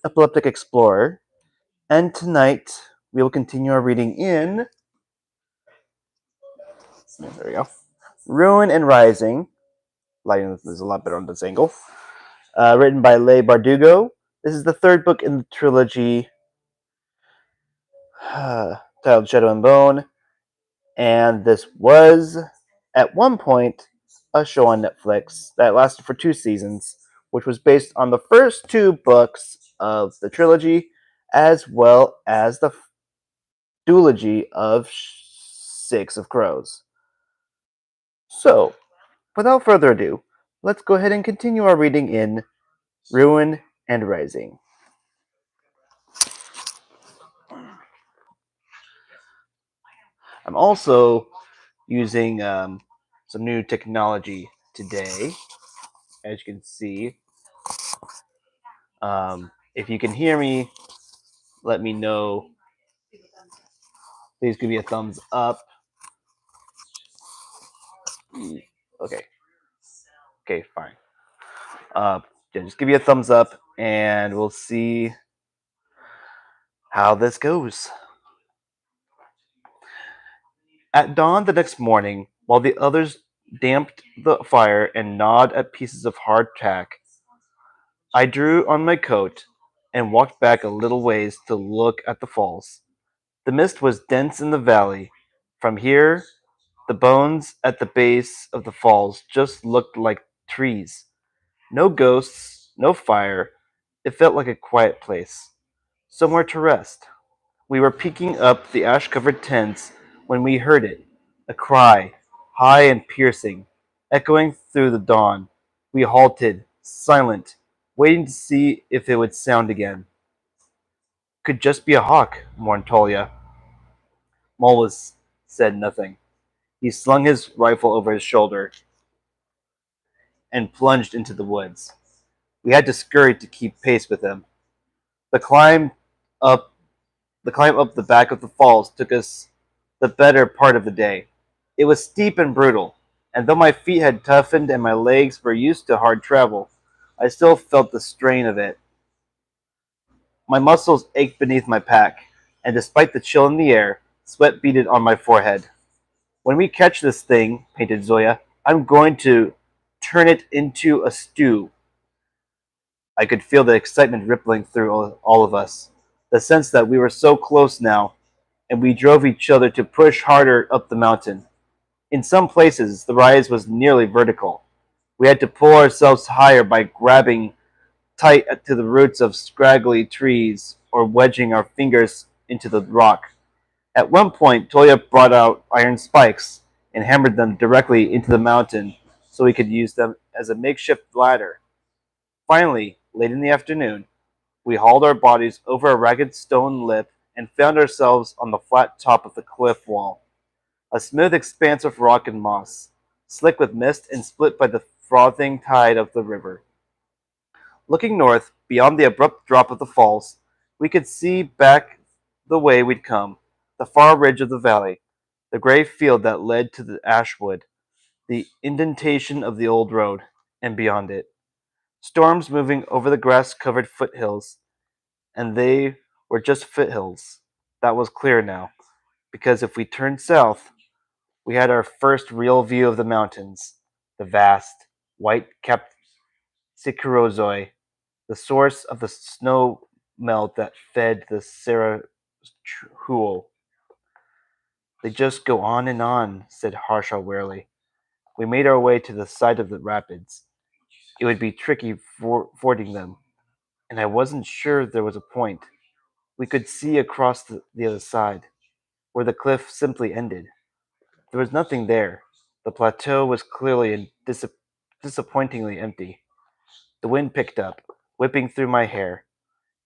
epileptic explorer, and tonight we will continue our reading in. There we go. Ruin and Rising. Lighting is a lot better on this angle. Written by Leigh Bardugo. This is the third book in the trilogy titled Shadow and Bone, and this was, at one point, a show on Netflix that lasted for 2 seasons, which was based on the first 2 books of the trilogy, as well as the duology of Six of Crows. So, without further ado, let's go ahead and continue our reading in Ruin and Rising. I'm also using some new technology today, as you can see. If you can hear me, let me know. Please give me a thumbs up. Okay. Okay, fine. Yeah, just give me a thumbs up, and we'll see how this goes. At dawn the next morning, while the others damped the fire and gnawed at pieces of hard tack, I drew on my coat and walked back a little ways to look at the falls. The mist was dense in the valley. From here, the bones at the base of the falls just looked like trees. No ghosts, no fire. It felt like a quiet place, somewhere to rest. We were peeking up the ash-covered tents when we heard it, a cry, high and piercing, echoing through the dawn. We halted, silent, waiting to see if it would sound again. Could just be a hawk, mourned Tolia. Mullis said nothing. He slung his rifle over his shoulder and plunged into the woods. We had to scurry to keep pace with him. The climb up the climb up the back of the falls took us the better part of the day. It was steep and brutal, and though my feet had toughened and my legs were used to hard travel, I still felt the strain of it. My muscles ached beneath my pack, and despite the chill in the air, sweat beaded on my forehead. When we catch this thing, painted Zoya, I'm going to turn it into a stew. I could feel the excitement rippling through all of us, the sense that we were so close now, and we drove each other to push harder up the mountain. In some places, the rise was nearly vertical. We had to pull ourselves higher by grabbing tight to the roots of scraggly trees or wedging our fingers into the rock. At one point, Toya brought out iron spikes and hammered them directly into the mountain so we could use them as a makeshift ladder. Finally, late in the afternoon, we hauled our bodies over a ragged stone lip and found ourselves on the flat top of the cliff wall, a smooth expanse of rock and moss, slick with mist and split by the frothing tide of the river. Looking north, beyond the abrupt drop of the falls, we could see back the way we'd come, the far ridge of the valley, the gray field that led to the ashwood, the indentation of the old road, and beyond it, storms moving over the grass-covered foothills, and they were just foothills. That was clear now, because if we turned south, we had our first real view of the mountains, the vast, white-capped Sikirozoi, the source of the snow melt that fed the Sarahuo. They just go on, said Harsha wearily. We made our way to the side of the rapids. It would be tricky fording them, and I wasn't sure there was a point. We could see across the other side, where the cliff simply ended. There was nothing there. The plateau was clearly and disappointingly empty. The wind picked up, whipping through my hair,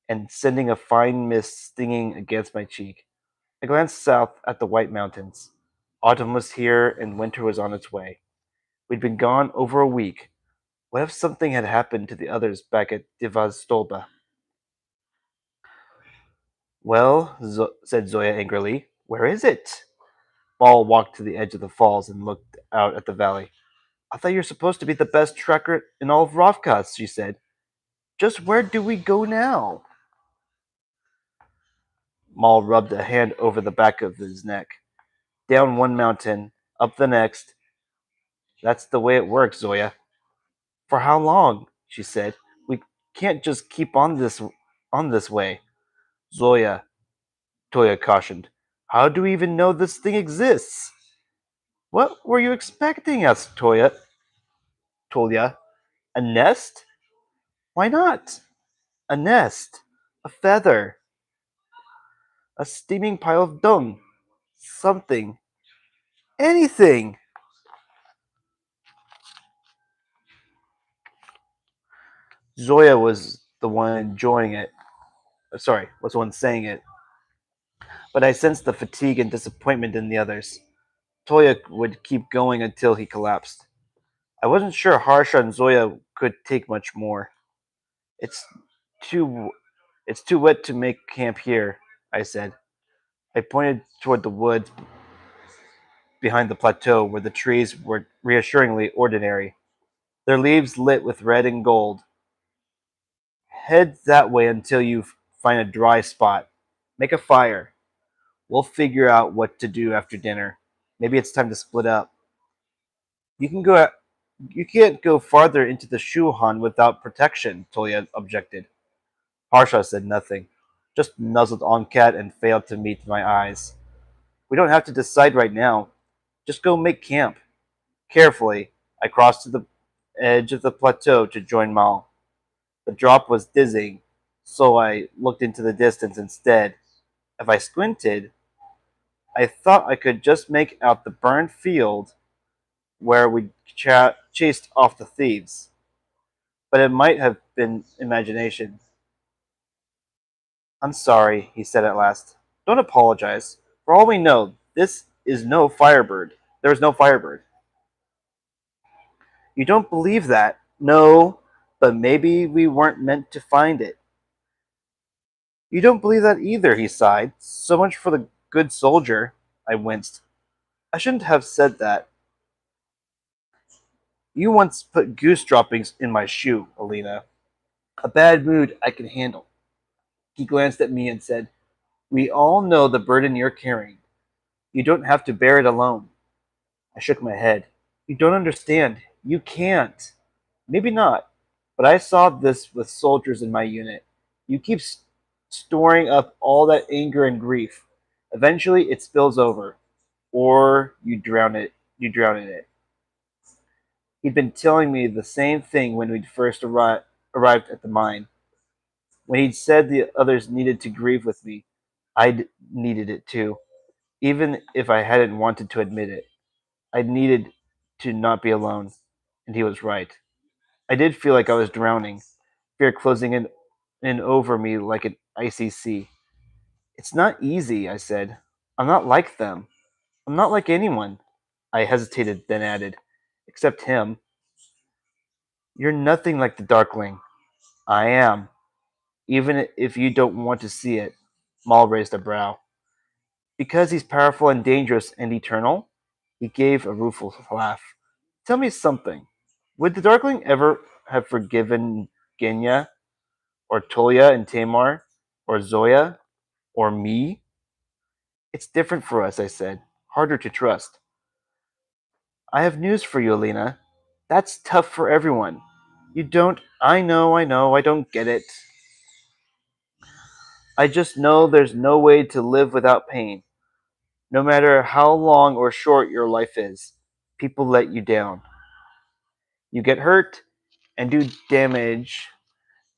and sending a fine mist stinging against my cheek. I glanced south at the white mountains. Autumn was here, and winter was on its way. We'd been gone over a week. What if something had happened to the others back at Divastolba? Well, said Zoya angrily, where is it? Ball walked to the edge of the falls and looked out at the valley. I thought you were supposed to be the best trekker in all of Rovkas, she said. Just where do we go now? Maul rubbed a hand over the back of his neck. Down one mountain, up the next. That's the way it works, Zoya. For how long? She said. We can't just keep on this way. Zoya, Toya cautioned. How do we even know this thing exists? What were you expecting? Asked Toya. A nest? Why not? A nest. A feather. A steaming pile of dung. Something. Anything. Zoya was the one enjoying it. Sorry, was the one saying it. But I sensed the fatigue and disappointment in the others. Toya would keep going until he collapsed. I wasn't sure Harsha and Zoya could take much more. It's too it's too wet to make camp here, I said. I pointed toward the woods behind the plateau where the trees were reassuringly ordinary, their leaves lit with red and gold. Head that way until you find a dry spot. Make a fire. We'll figure out what to do after dinner. Maybe it's time to split up. You can go. You can't go farther into the Shuhan without protection, Toya objected. Harsha said nothing, just nuzzled Onkat and failed to meet my eyes. We don't have to decide right now. Just go make camp. Carefully, I crossed to the edge of the plateau to join Mal. The drop was dizzying, so I looked into the distance instead. If I squinted, I thought I could just make out the burned field where we chased off the thieves. But it might have been imagination. I'm sorry, he said at last. Don't apologize. For all we know, this is no Firebird. There is no Firebird. You don't believe that? No, but maybe we weren't meant to find it. You don't believe that either, he sighed. So much for the good soldier. I winced. I shouldn't have said that. You once put goose droppings in my shoe, Alina. A bad mood I can handle. He glanced at me and said, We all know the burden you're carrying. You don't have to bear it alone. I shook my head. You don't understand. You can't. Maybe not. But I saw this with soldiers in my unit. You keep storing up all that anger and grief. Eventually it spills over. Or you drown it. You drown in it. He'd been telling me the same thing when we'd first arrived at the mine. When he'd said the others needed to grieve with me, I'd needed it too, even if I hadn't wanted to admit it. I needed to not be alone, and he was right. I did feel like I was drowning, fear closing in over me like an icy sea. It's not easy, I said. I'm not like them. I'm not like anyone. I hesitated, then added, except him. You're nothing like the Darkling. I am, even if you don't want to see it. Maul raised a brow. Because he's powerful and dangerous and eternal? He gave a rueful laugh. Tell me something. Would the Darkling ever have forgiven Genya, or Tolia and Tamar, or Zoya, or me? It's different for us, I said. Harder to trust. I have news for you, Alina. That's tough for everyone. You don't. I don't get it. I just know there's no way to live without pain. No matter how long or short your life is, people let you down. You get hurt and do damage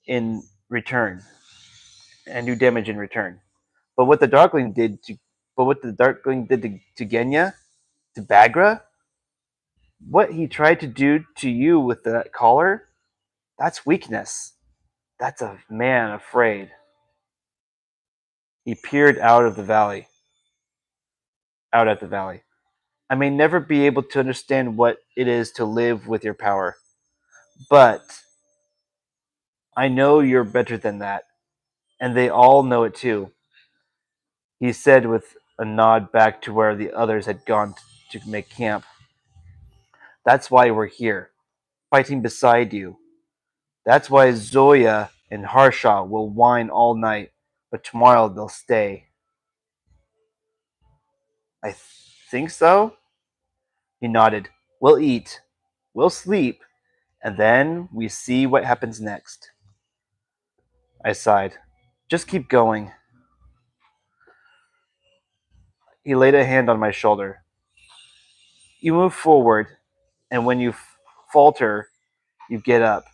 in return, and do damage in return. But what the Darkling did to, but what the Darkling did to Genya, to Bagra, what he tried to do to you with that collar, that's weakness. That's a man afraid. He peered out at the valley. I may never be able to understand what it is to live with your power, but I know you're better than that, and they all know it too, he said with a nod back to where the others had gone to make camp. That's why we're here, fighting beside you. That's why Zoya and Harsha will whine all night, but tomorrow they'll stay. I think so. He nodded. We'll eat, we'll sleep, and then we see what happens next. I sighed. Just keep going. He laid a hand on my shoulder. You move forward, and when you falter, you get up,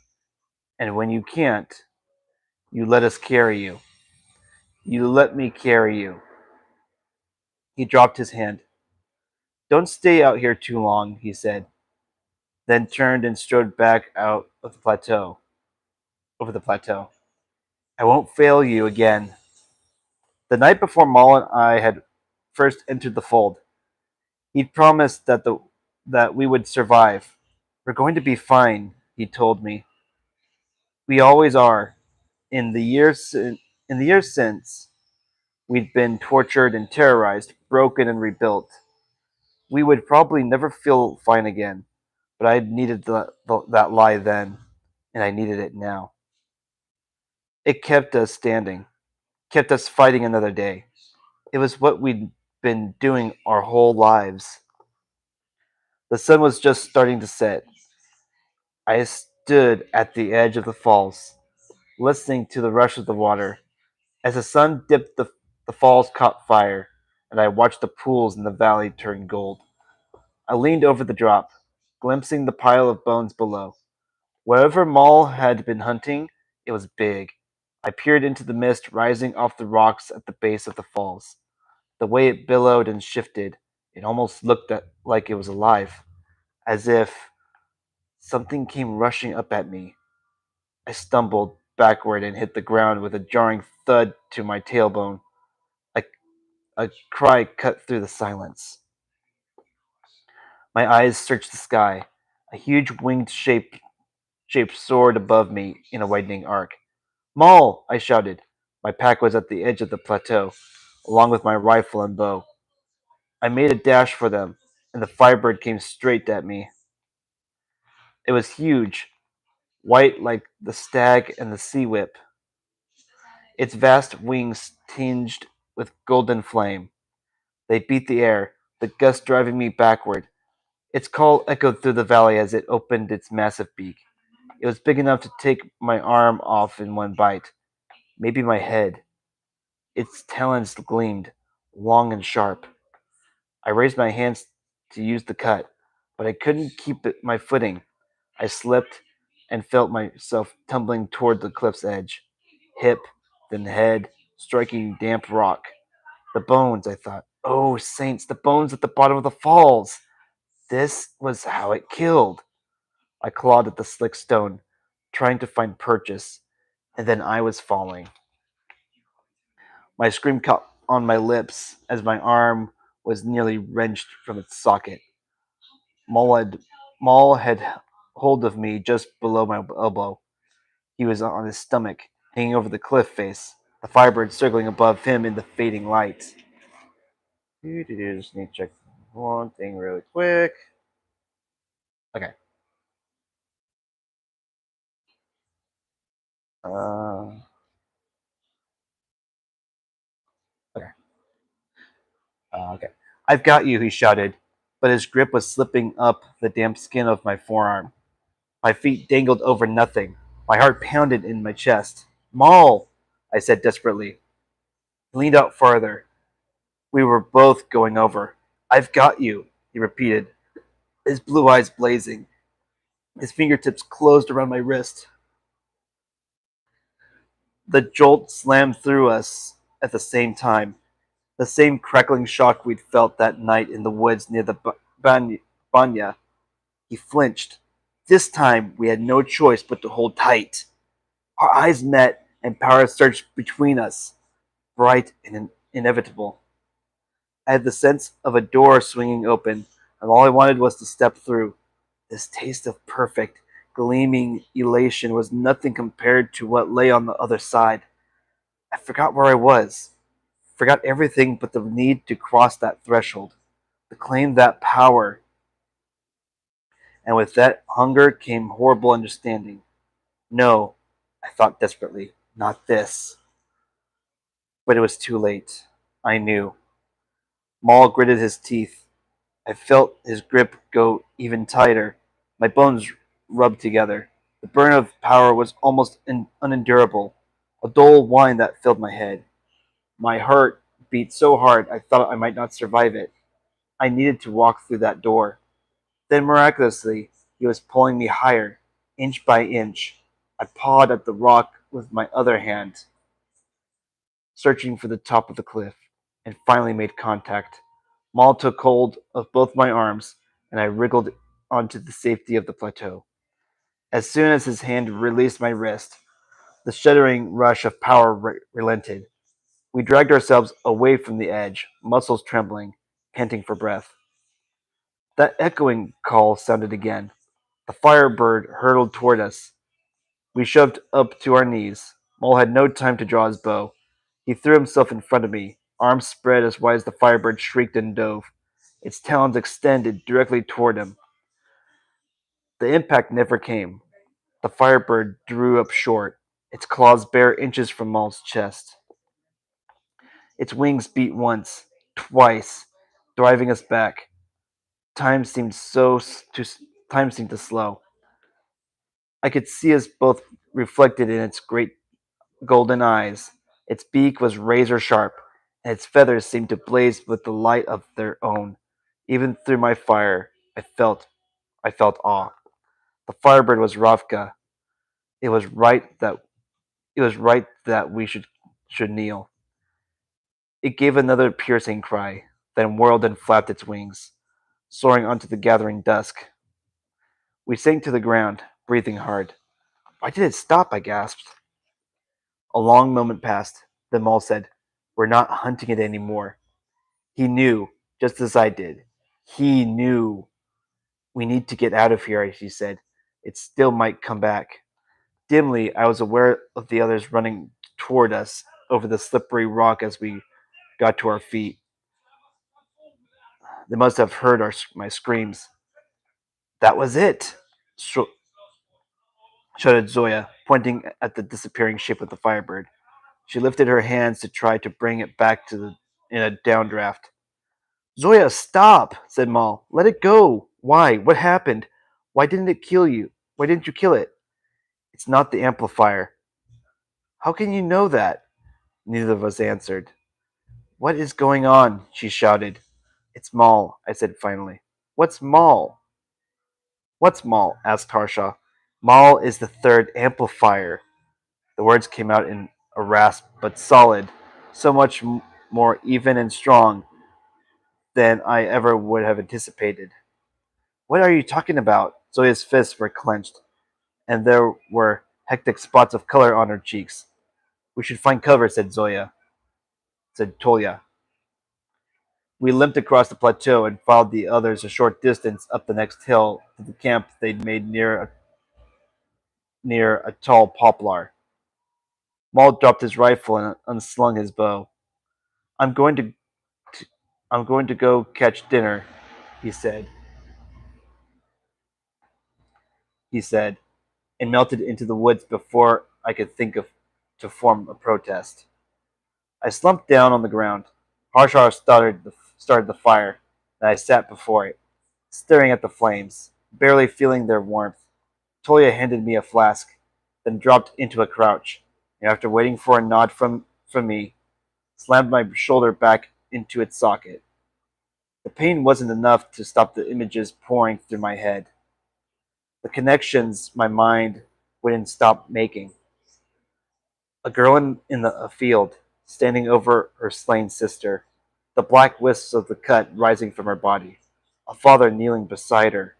and when you can't, you let us carry you. You let me carry you. He dropped his hand. Don't stay out here too long, he said, then turned and strode back out of the plateau, over the plateau. I won't fail you again. The night before Maul and I had first entered the fold, he'd promised that we would survive. We're going to be fine, he told me. We always are. In the years since, we'd been tortured and terrorized, broken and rebuilt. We would probably never feel fine again, but I needed that lie then, and I needed it now. It kept us standing, kept us fighting another day. It was what we'd been doing our whole lives. The sun was just starting to set. I stood at the edge of the falls, listening to the rush of the water. As the sun dipped, the falls caught fire, and I watched the pools in the valley turn gold. I leaned over the drop, glimpsing the pile of bones below. Wherever Maul had been hunting, it was big. I peered into the mist rising off the rocks at the base of the falls. The way it billowed and shifted, it almost looked like it was alive, as if something came rushing up at me. I stumbled backward and hit the ground with a jarring thud to my tailbone. A, a cry cut through the silence. My eyes searched the sky. A huge winged shape soared above me in a widening arc. Maul! I shouted. My pack was at the edge of the plateau, along with my rifle and bow. I made a dash for them, and the firebird came straight at me. It was huge, white like the stag and the sea whip, its vast wings tinged with golden flame. They beat the air, the gust driving me backward. Its call echoed through the valley as it opened its massive beak. It was big enough to take my arm off in one bite, maybe my head. Its talons gleamed, long and sharp. I raised my hands to use the cut, but I couldn't keep my footing. I slipped and felt myself tumbling toward the cliff's edge, hip, then head, striking damp rock. The bones, I thought. Oh, saints, the bones at the bottom of the falls! This was how it killed. I clawed at the slick stone, trying to find purchase, and then I was falling. My scream caught on my lips as my arm was nearly wrenched from its socket. Maul had, Maul had hold of me just below my elbow. He was on his stomach, hanging over the cliff face, the firebird circling above him in the fading light. Just need to check one thing really quick. Okay. Uh, okay. Okay. I've got you, he shouted, but his grip was slipping up the damp skin of my forearm. My feet dangled over nothing. My heart pounded in my chest. Maul, I said desperately. He leaned out farther. We were both going over. I've got you, he repeated, his blue eyes blazing. His fingertips closed around my wrist. The jolt slammed through us at the same time, the same crackling shock we'd felt that night in the woods near the banya. He flinched. This time we had no choice but to hold tight. Our eyes met, and power surged between us, bright and inevitable. I had the sense of a door swinging open, and all I wanted was to step through. This taste of perfect, gleaming elation was nothing compared to what lay on the other side. I forgot where I was, forgot everything but the need to cross that threshold, to claim that power. And with that hunger came horrible understanding. No, I thought desperately, not this. But it was too late. I knew. Maul gritted his teeth. I felt his grip go even tighter. My bones rubbed together. The burn of power was almost unendurable, a dull whine that filled my head. My heart beat so hard I thought I might not survive it. I needed to walk through that door. Then miraculously, he was pulling me higher, inch by inch. I pawed at the rock with my other hand, searching for the top of the cliff, and finally made contact. Maul took hold of both my arms, and I wriggled onto the safety of the plateau. As soon as his hand released my wrist, the shuddering rush of power relented. We dragged ourselves away from the edge, muscles trembling, panting for breath. That echoing call sounded again. The firebird hurtled toward us. We shoved up to our knees. Maul had no time to draw his bow. He threw himself in front of me, arms spread as wide as the firebird shrieked and dove. Its talons extended directly toward him. The impact never came. The firebird drew up short, its claws bare inches from Maul's chest. Its wings beat once, twice, driving us back. Time seemed so to time seemed to slow. I could see us both reflected in its great golden eyes. Its beak was razor sharp, and its feathers seemed to blaze with the light of their own. Even through my fire, I felt awe. The firebird was Ravka. It was right that we should kneel. It gave another piercing cry, then whirled and flapped its wings, soaring onto the gathering dusk. We sank to the ground, breathing hard. Why did it stop? I gasped. A long moment passed. Then Maul said, "We're not hunting it anymore." He knew, just as I did. He knew. "We need to get out of here," she said. "It still might come back." Dimly, I was aware of the others running toward us over the slippery rock as we got to our feet. They must have heard my screams. "That was it!" shouted Zoya, pointing at the disappearing shape of the firebird. She lifted her hands to try to bring it back in a downdraft. "Zoya, stop!" said Maul. "Let it go! Why? What happened? Why didn't it kill you? Why didn't you kill it?" "It's not the amplifier." "How can you know that?" Neither of us answered. "What is going on?" she shouted. "It's Maul," I said finally. "What's Maul?" "What's Maul?" asked Harshaw. "Maul is the third amplifier." The words came out in a rasp, but solid, so much more even and strong than I ever would have anticipated. "What are you talking about?" Zoya's fists were clenched, and there were hectic spots of color on her cheeks. "We should find cover," said Tolia. We limped across the plateau and followed the others a short distance up the next hill to the camp they'd made near a tall poplar. Maul dropped his rifle and unslung his bow. I'm going to I'm going to go catch dinner," he said. He said, and melted into the woods before I could think of to form a protest. I slumped down on the ground. Harshaw started the fire, and I sat before it, staring at the flames, barely feeling their warmth. Tolia handed me a flask, then dropped into a crouch, and after waiting for a nod from me, slammed my shoulder back into its socket. The pain wasn't enough to stop the images pouring through my head, the connections my mind wouldn't stop making. A girl in a field, standing over her slain sister, the black wisps of the cut rising from her body. A father kneeling beside her.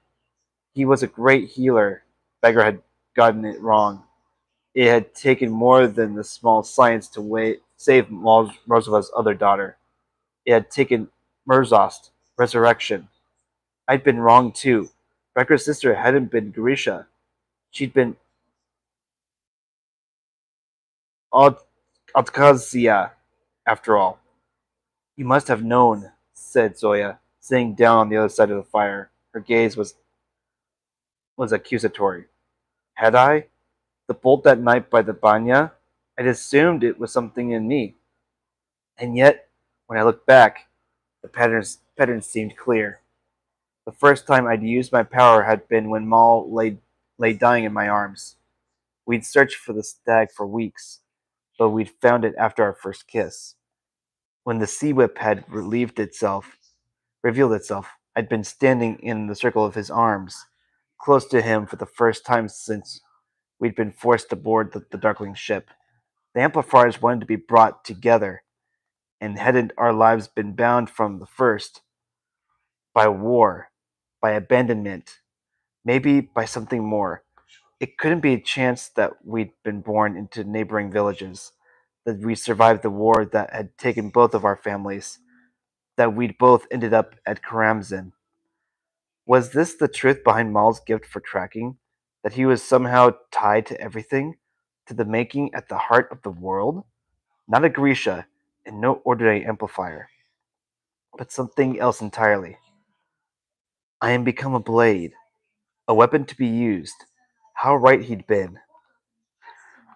He was a great healer. Beggar had gotten it wrong. It had taken more than the small science to save Rosa's other daughter. It had taken Murzost, resurrection. I'd been wrong too. Becker's sister hadn't been Grisha. She'd been Altkazia, after all. "You must have known," said Zoya, sitting down on the other side of the fire. Her gaze was accusatory. "Had I? The bolt that night by the banya? I'd assumed it was something in me. And yet, when I look back, The pattern seemed clear. The first time I'd used my power had been when lay dying in my arms. We'd searched for the stag for weeks, but we'd found it after our first kiss. When the sea whip had revealed itself, I'd been standing in the circle of his arms, close to him for the first time since we'd been forced to board the Darkling ship. The amplifiers wanted to be brought together, and hadn't our lives been bound from the first by war, by abandonment, maybe by something more? It couldn't be a chance that we'd been born into neighboring villages, that we survived the war that had taken both of our families, that we'd both ended up at Karamzin. Was this the truth behind Maul's gift for tracking? That he was somehow tied to everything? To the making at the heart of the world? Not a Grisha, and no ordinary amplifier, but something else entirely. I am become a blade, a weapon to be used. How right he'd been.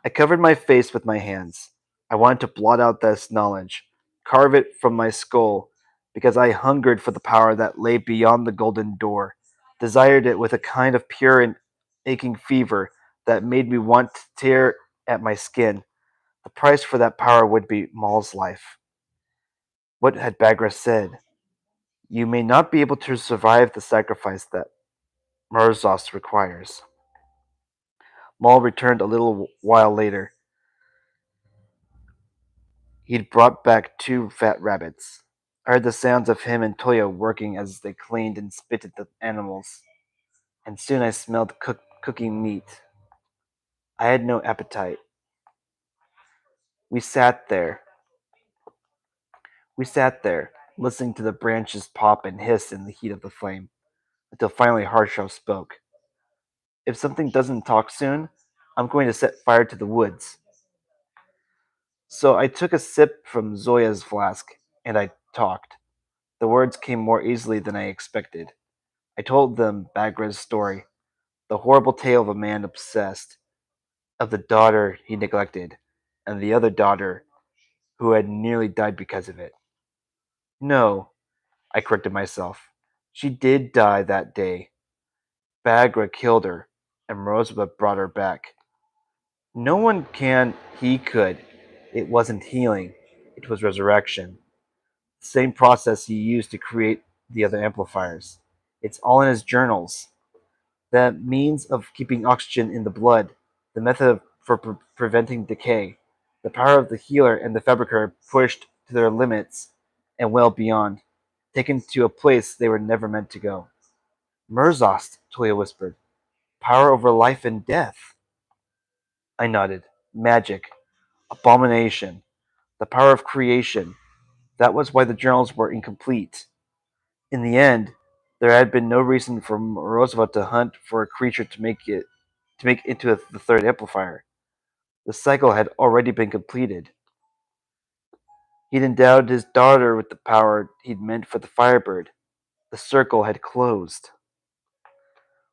I covered my face with my hands. I wanted to blot out this knowledge, carve it from my skull, because I hungered for the power that lay beyond the golden door, desired it with a kind of pure and aching fever that made me want to tear at my skin. The price for that power would be Maul's life. What had Bagra said? You may not be able to survive the sacrifice that Murzos requires. Maul returned a little while later. He'd brought back two fat rabbits. I heard the sounds of him and Toya working as they cleaned and spitted the animals, and soon I smelled cooking meat. I had no appetite. We sat there. We sat there, listening to the branches pop and hiss in the heat of the flame, until finally Harshaw spoke. If something doesn't talk soon, I'm going to set fire to the woods. So I took a sip from Zoya's flask, and I talked. The words came more easily than I expected. I told them Bagra's story, the horrible tale of a man obsessed, of the daughter he neglected, and the other daughter who had nearly died because of it. No, I corrected myself. She did die that day. Bagra killed her, and Rosebud brought her back. No one can, he could. It wasn't healing, it was resurrection. The same process he used to create the other amplifiers. It's all in his journals. The means of keeping oxygen in the blood, the method for preventing decay, the power of the healer and the fabricator pushed to their limits and well beyond, taken to a place they were never meant to go. Murzost, Toya whispered. Power over life and death. I nodded. Magic. Abomination. The power of creation. That was why the journals were incomplete. In the end, there had been no reason for Morozova to hunt for a creature to make into the third amplifier. The cycle had already been completed. He'd endowed his daughter with the power he'd meant for the Firebird. The circle had closed.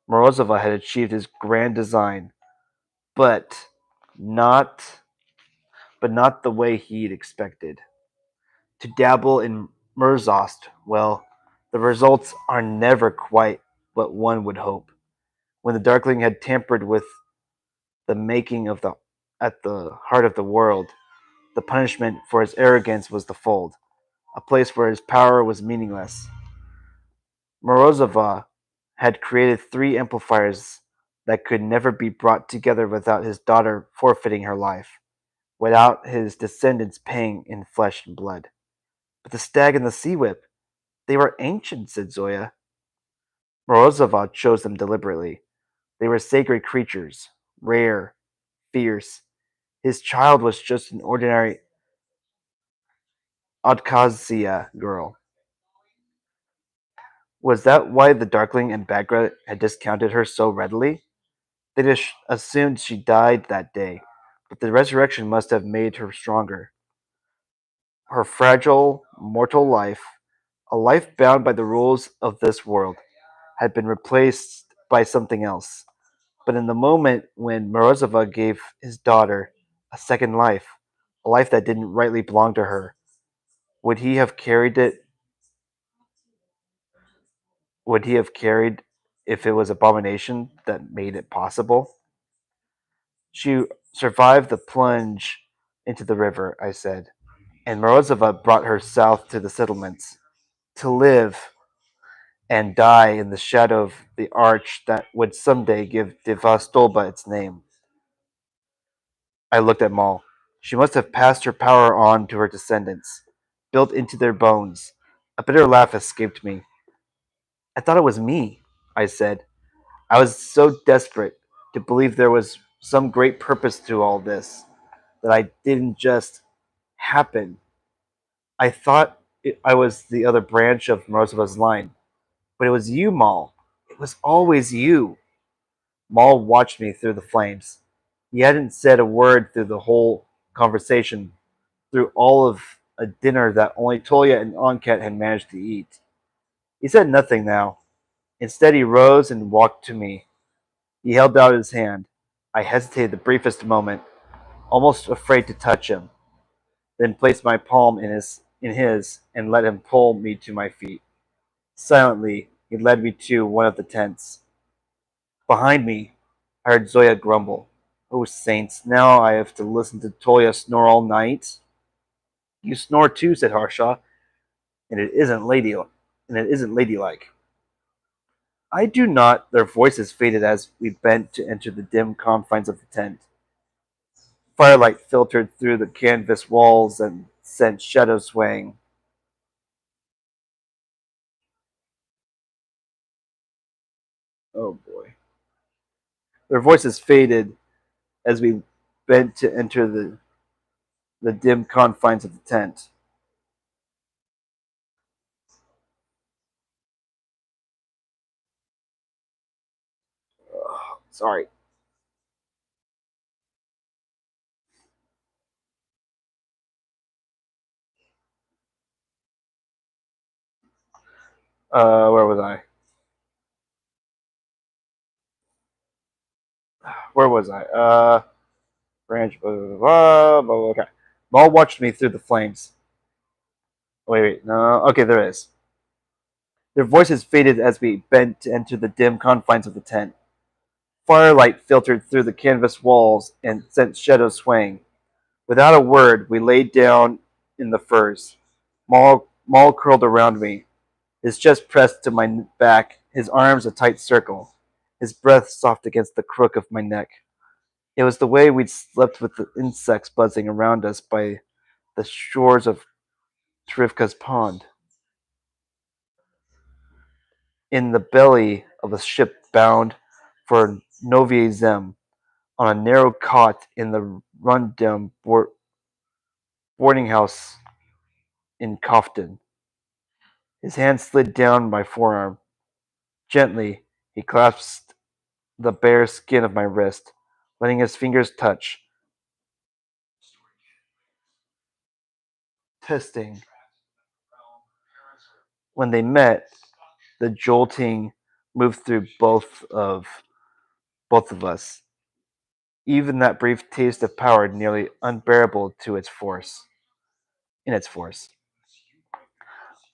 Morozova had achieved his grand design, but not not the way he'd expected. To dabble in Murzost, well, the results are never quite what one would hope. When the Darkling had tampered with the making of the at the heart of the world, the punishment for his arrogance was the fold, a place where his power was meaningless. Morozova had created three amplifiers that could never be brought together without his daughter forfeiting her life, without his descendants paying in flesh and blood. But the stag and the sea whip, they were ancient, said Zoya. Morozova chose them deliberately. They were sacred creatures, rare, fierce. His child was just an ordinary Abkhazia girl. Was that why the Darkling and Bagra had discounted her so readily? They just assumed she died that day, but the resurrection must have made her stronger. Her fragile, mortal life, a life bound by the rules of this world, had been replaced by something else. But in the moment when Morozova gave his daughter a second life, a life that didn't rightly belong to her, would he have carried it would he have carried if it was abomination that made it possible? She survived the plunge into the river, I said, and Morozova brought her south to the settlements to live and die in the shadow of the arch that would someday give Devastolba its name. I looked at Maul. She must have passed her power on to her descendants, built into their bones. A bitter laugh escaped me. I thought it was me, I said. I was so desperate to believe there was some great purpose to all this that I didn't just happen. I thought I was the other branch of Morozova's line, but it was you, Maul. It was always you. Maul watched me through the flames. He hadn't said a word through the whole conversation, through all of a dinner that only Toya and Onket had managed to eat. He said nothing now. Instead, he rose and walked to me. He held out his hand. I hesitated the briefest moment, almost afraid to touch him, then placed my palm in his and let him pull me to my feet. Silently, he led me to one of the tents. Behind me, I heard Zoya grumble. Oh, saints, now I have to listen to Toya snore all night. You snore too, said Harshaw, and it isn't ladylike. I do not. Their voices faded as we bent to enter the dim confines of the tent. Firelight filtered through the canvas walls and sent shadows swaying. Oh boy. Their voices faded as we bent to enter the dim confines of the tent. Sorry. Where was I? Where was I? Branch. Okay. Maul watched me through the flames. Wait. No. Okay, there is. Their voices faded as we bent to enter the dim confines of the tent. Firelight filtered through the canvas walls and sent shadows swaying. Without a word, we laid down in the furs. Maul curled around me, his chest pressed to my back, his arms a tight circle, his breath soft against the crook of my neck. It was the way we'd slept with the insects buzzing around us by the shores of Trivka's pond. In the belly of a ship bound for Novye Zem, on a narrow cot in the rundown boarding house in Kofton. His hand slid down my forearm. Gently, he clasped the bare skin of my wrist, letting his fingers touch, testing. When they met, the jolting moved through both of us. Even that brief taste of power nearly unbearable to its force. In its force.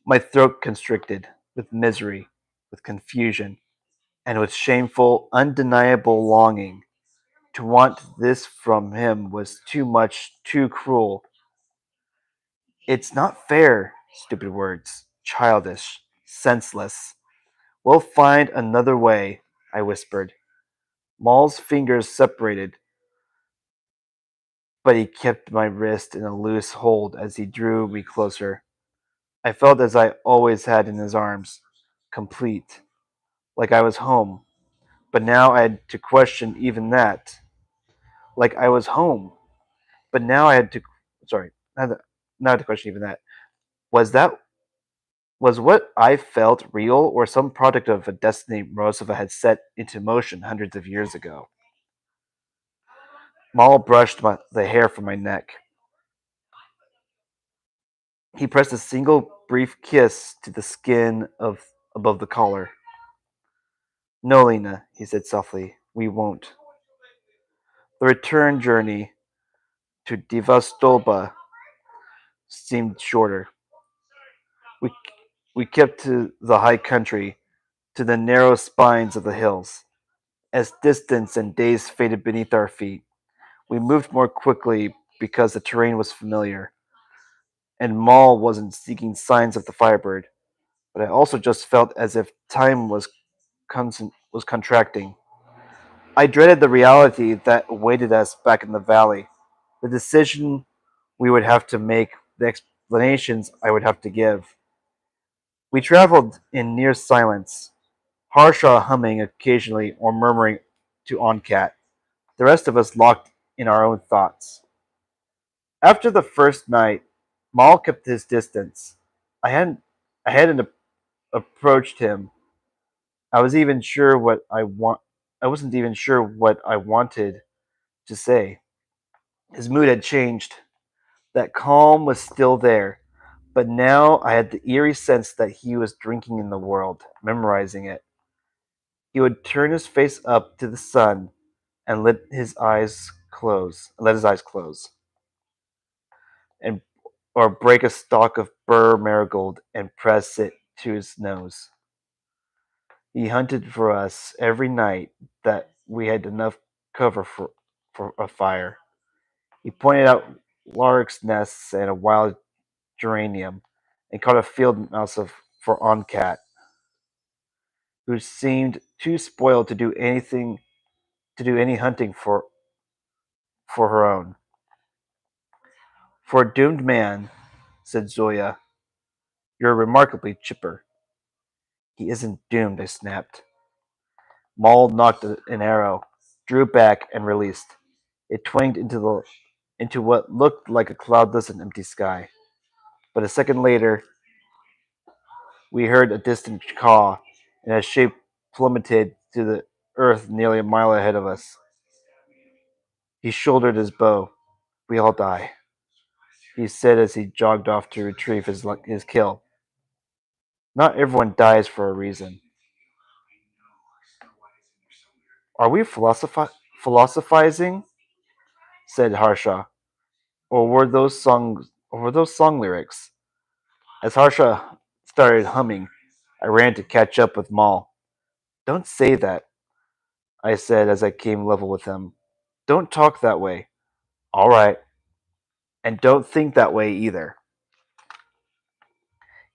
My throat constricted with misery, with confusion, and with shameful, undeniable longing. To want this from him was too much, too cruel. It's not fair, stupid words, childish, senseless. We'll find another way, I whispered. Maul's fingers separated, but he kept my wrist in a loose hold as he drew me closer. I felt as I always had in his arms, complete, like I was home. But now I had to question even that. Like I was home. But now I had to. Sorry, now I had to question even that. Was that was what I felt real or some product of a destiny Morozova had set into motion hundreds of years ago? Maul brushed the hair from my neck. He pressed a single brief kiss to the skin of above the collar. No, Lena, he said softly, we won't. The return journey to Devastolba seemed shorter. We we kept to the high country, to the narrow spines of the hills. As distance and days faded beneath our feet, we moved more quickly because the terrain was familiar, and Maul wasn't seeking signs of the Firebird, but I also just felt as if time was contracting. I dreaded the reality that awaited us back in the valley, the decision we would have to make, the explanations I would have to give. We traveled in near silence, Harshaw humming occasionally or murmuring to Oncat, the rest of us locked in our own thoughts. After the first night, Maul kept his distance. I hadn't I hadn't approached him. I was even sure what I want I wasn't even sure what I wanted to say. His mood had changed. That calm was still there, but now I had the eerie sense that he was drinking in the world, memorizing it. He would turn his face up to the sun and let his eyes close, and or break a stalk of burr marigold and press it to his nose. He hunted for us every night that we had enough cover for a fire. He pointed out lark's nests and a wild geranium, and caught a field mouse for Oncat, who seemed too spoiled to do any hunting for her own. For a doomed man, said Zoya, you're remarkably chipper. He isn't doomed, I snapped. Maul nocked an arrow, drew back, and released. It twanged into what looked like a cloudless and empty sky. But a second later, we heard a distant caw, and a shape plummeted to the earth nearly a mile ahead of us. He shouldered his bow. We all die, he said as he jogged off to retrieve his kill. Not everyone dies for a reason. Are we philosophizing? Said Harsha. Or were those song lyrics? As Harsha started humming, I ran to catch up with Maul. Don't say that, I said as I came level with him. Don't talk that way. All right. And don't think that way either.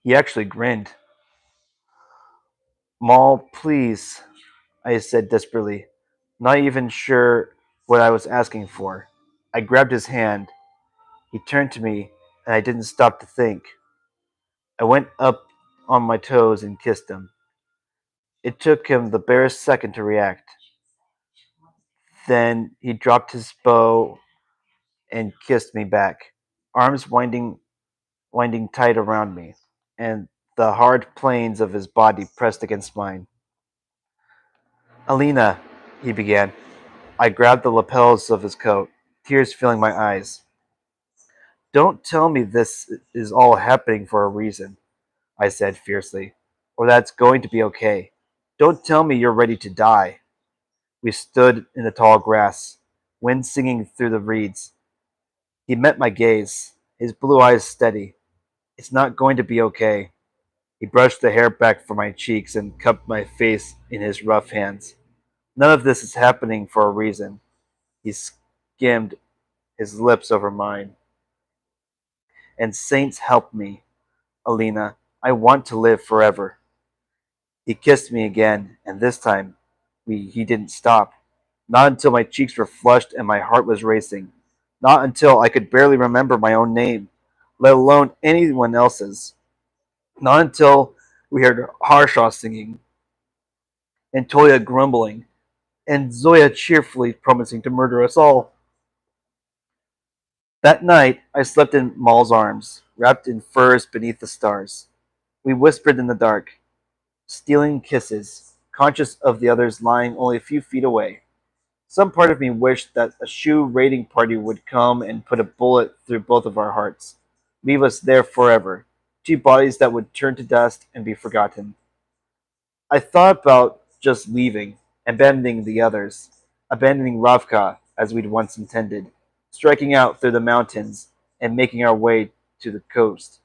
He actually grinned. Maul, please, I said desperately, not even sure what I was asking for. I grabbed his hand. He turned to me, and I didn't stop to think. I went up on my toes and kissed him. It took him the barest second to react. Then he dropped his bow and kissed me back, arms winding tight around me, and the hard planes of his body pressed against mine. Alina, he began. I grabbed the lapels of his coat, tears filling my eyes. Don't tell me this is all happening for a reason, I said fiercely, or that's going to be okay. Don't tell me you're ready to die. We stood in the tall grass, wind singing through the reeds. He met my gaze, his blue eyes steady. It's not going to be okay. He brushed the hair back from my cheeks and cupped my face in his rough hands. None of this is happening for a reason. He skimmed his lips over mine. And saints help me, Alina. I want to live forever. He kissed me again, and this time he didn't stop. Not until my cheeks were flushed and my heart was racing. Not until I could barely remember my own name, let alone anyone else's. Not until we heard Harshaw singing, and Toya grumbling, and Zoya cheerfully promising to murder us all. That night, I slept in Maul's arms, wrapped in furs beneath the stars. We whispered in the dark, stealing kisses, conscious of the others lying only a few feet away. Some part of me wished that a shoe raiding party would come and put a bullet through both of our hearts, leave us there forever, two bodies that would turn to dust and be forgotten. I thought about just leaving, abandoning the others, abandoning Ravka as we'd once intended, striking out through the mountains and making our way to the coast.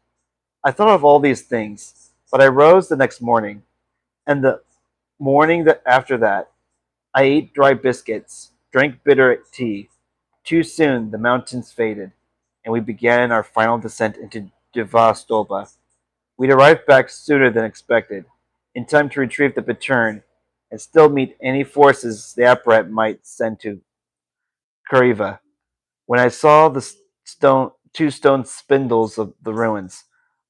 I thought of all these things, but I rose the next morning, and Morning that after that, I ate dry biscuits, drank bitter tea. Too soon the mountains faded, and we began our final descent into Devastolba. We'd arrived back sooner than expected, in time to retrieve the Pattern and still meet any forces the Apparat might send to Kuriva. When I saw the two stone spindles of the ruins,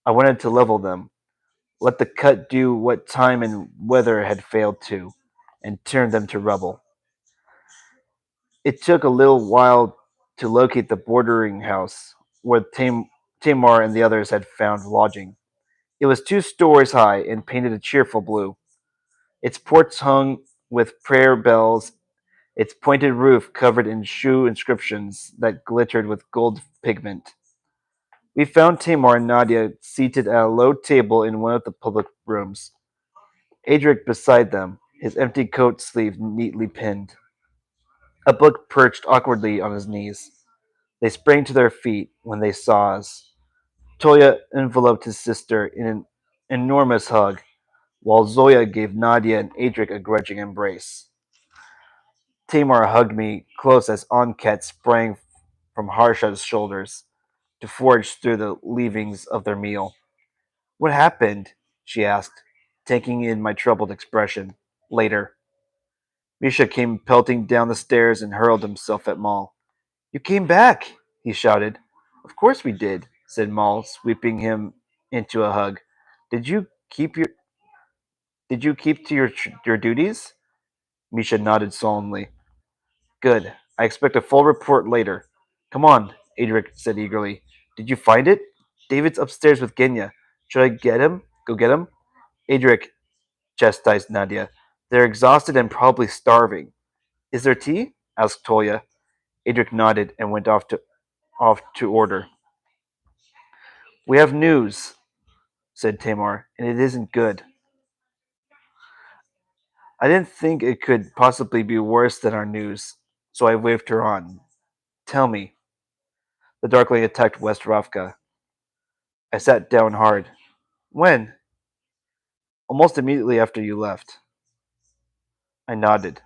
I wanted to level them, let the cut do what time and weather had failed to, and turn them to rubble. It took a little while to locate the bordering house where Tamar and the others had found lodging. It was 2 stories high and painted a cheerful blue. Its ports hung with prayer bells, its pointed roof covered in shoe inscriptions that glittered with gold pigment. We found Tamar and Nadia seated at a low table in one of the public rooms, Adric beside them, his empty coat sleeve neatly pinned. A book perched awkwardly on his knees. They sprang to their feet when they saw us. Toya enveloped his sister in an enormous hug, while Zoya gave Nadia and Adric a grudging embrace. Tamar hugged me close as Onket sprang from Harsha's shoulders to forge through the leavings of their meal. What happened? She asked, taking in my troubled expression. Later. Misha came pelting down the stairs and hurled himself at Maul. You came back, he shouted. Of course we did, said Maul, sweeping him into a hug. Did you keep your did you keep to your duties? Misha nodded solemnly. Good. I expect a full report later. Come on, Adric said eagerly. Did you find it? David's upstairs with Genya. Should I get him? Go get him? Adric chastised Nadia. They're exhausted and probably starving. Is there tea? Asked Toya. Adric nodded and went off to order. We have news, said Tamar, and it isn't good. I didn't think it could possibly be worse than our news, so I waved her on. Tell me. The Darkling attacked West Ravka. I sat down hard. When? Almost immediately after you left. I nodded.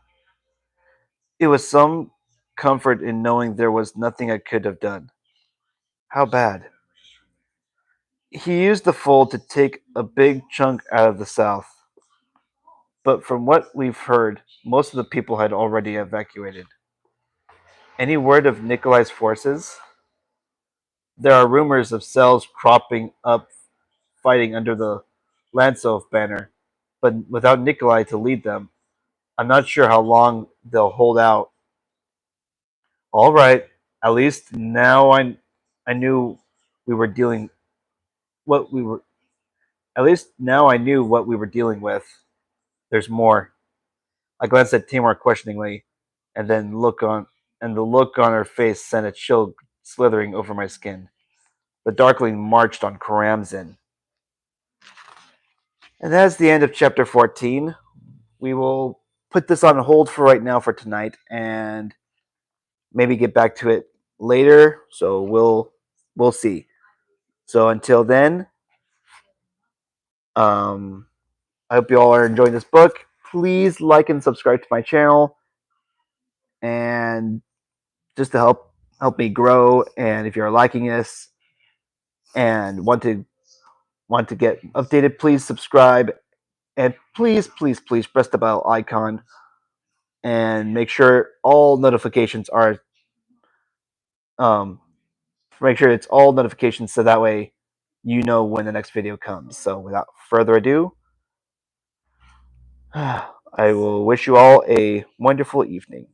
It was some comfort in knowing there was nothing I could have done. How bad? He used the fold to take a big chunk out of the south, but from what we've heard, most of the people had already evacuated. Any word of Nikolai's forces? There are rumors of cells cropping up fighting under the Lantsov banner, but without Nikolai to lead them, I'm not sure how long they'll hold out. All right, at least now I knew we were dealing what we were at least now I knew what we were dealing with. There's more. I glanced at Tamar questioningly, and then look on and the look on her face sent a chill slithering over my skin. The Darkling marched on Karamzin. And that's the end of chapter 14. We will put this on hold for right now for tonight and maybe get back to it later. So we'll see. So until then, um, I hope you all are enjoying this book. Please like and subscribe to my channel, and just to help me grow. And if you're liking this and want to get updated, please subscribe, and please press the bell icon and um make sure it's all notifications so that way you know when the next video comes. So without further ado, I will wish you all a wonderful evening.